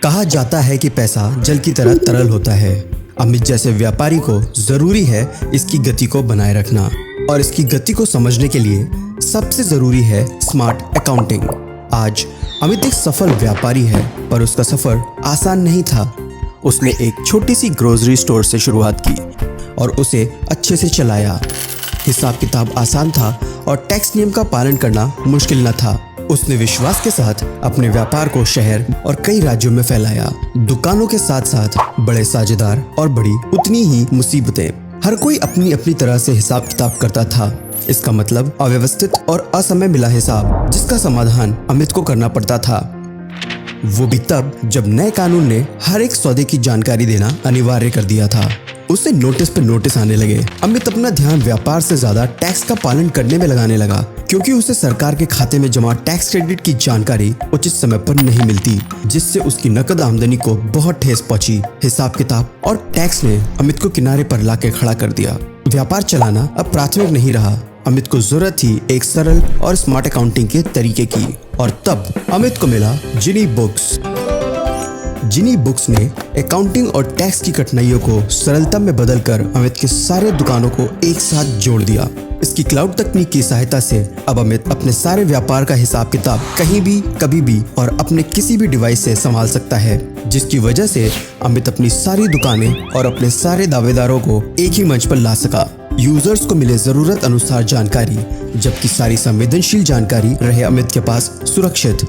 कहा जाता है कि पैसा जल की तरह तरल होता है। अमित जैसे व्यापारी को जरूरी है इसकी गति को बनाए रखना, और इसकी गति को समझने के लिए सबसे जरूरी है स्मार्ट अकाउंटिंग। आज अमित एक सफल व्यापारी है, पर उसका सफर आसान नहीं था। उसने एक छोटी सी ग्रोसरी स्टोर से शुरुआत की और उसे अच्छे से चलाया। हिसाब किताब आसान था और टैक्स नियम का पालन करना मुश्किल न था। उसने विश्वास के साथ अपने व्यापार को शहर और कई राज्यों में फैलाया। दुकानों के साथ साथ बड़े साझेदार और बड़ी उतनी ही मुसीबतें। हर कोई अपनी अपनी तरह से हिसाब किताब करता था। इसका मतलब अव्यवस्थित और असमय मिला हिसाब, जिसका समाधान अमित को करना पड़ता था। वो भी तब जब नए कानून ने हर एक सौदे की जानकारी देना अनिवार्य कर दिया था। उसे नोटिस पे नोटिस आने लगे। अमित अपना ध्यान व्यापार से ज्यादा टैक्स का पालन करने में लगाने लगा, क्योंकि उसे सरकार के खाते में जमा टैक्स क्रेडिट की जानकारी उचित समय पर नहीं मिलती, जिससे उसकी नकद आमदनी को बहुत ठेस पहुंची। हिसाब किताब और टैक्स ने अमित को किनारे पर लाके खड़ा कर दिया। व्यापार चलाना अब प्राथमिक नहीं रहा। अमित को जरूरत थी एक सरल और स्मार्ट अकाउंटिंग के तरीके की, और तब अमित को मिला जिनी बुक्स। जिनी बुक्स ने अकाउंटिंग और टैक्स की कठिनाइयों को सरलता में बदलकर अमित के सारे दुकानों को एक साथ जोड़ दिया। इसकी क्लाउड तकनीक की सहायता से अब अमित अपने सारे व्यापार का हिसाब किताब कहीं भी, कभी भी और अपने किसी भी डिवाइस से संभाल सकता है, जिसकी वजह से अमित अपनी सारी दुकानें और अपने सारे दावेदारों को एक ही मंच पर ला सका। यूजर्स को मिले जरूरत अनुसार जानकारी, जबकि सारी संवेदनशील जानकारी रहे अमित के पास सुरक्षित।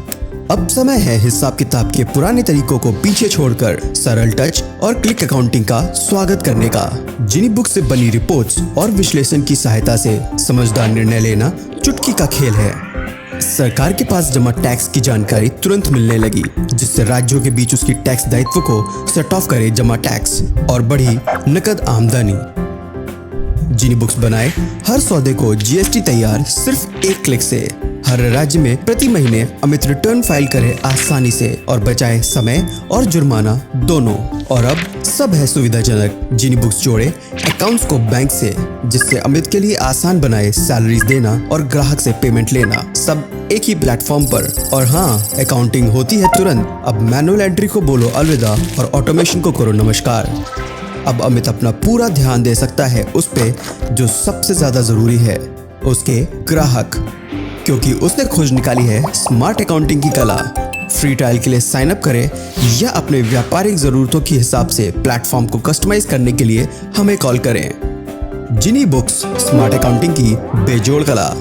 अब समय है हिसाब किताब के पुराने तरीकों को पीछे छोड़कर सरल टच और क्लिक अकाउंटिंग का स्वागत करने का। जिनी बुक से बनी रिपोर्ट्स और विश्लेषण की सहायता से समझदार निर्णय लेना चुटकी का खेल है। सरकार के पास जमा टैक्स की जानकारी तुरंत मिलने लगी, जिससे राज्यों के बीच उसकी टैक्स दायित्व को सेट ऑफ करे जमा टैक्स और बढ़ी नकद आमदनी। जिनी बुक्स बनाए हर सौदे को जीएसटी तैयार सिर्फ एक क्लिक से। हर राज्य में प्रति महीने अमित रिटर्न फाइल करे आसानी से और बचाए समय और जुर्माना दोनों। और अब सब है सुविधाजनक। जिनी बुक्स जोड़े अकाउंट्स को बैंक से, जिससे अमित के लिए आसान बनाए सैलरीज देना और ग्राहक से पेमेंट लेना, सब एक ही प्लेटफॉर्म पर। और हाँ, अकाउंटिंग होती है तुरंत। अब मैनुअल एंट्री को बोलो अलविदा और ऑटोमेशन को करो नमस्कार। अब अमित अपना पूरा ध्यान दे सकता है उस पे जो सबसे ज्यादा जरूरी है, उसके ग्राहक, क्योंकि उसने खोज निकाली है स्मार्ट अकाउंटिंग की कला। फ्री ट्रायल के लिए साइन अप करें या अपने व्यापारिक जरूरतों के हिसाब से प्लेटफॉर्म को कस्टमाइज करने के लिए हमें कॉल करें। जिनी बुक्स, स्मार्ट अकाउंटिंग की बेजोड़ कला।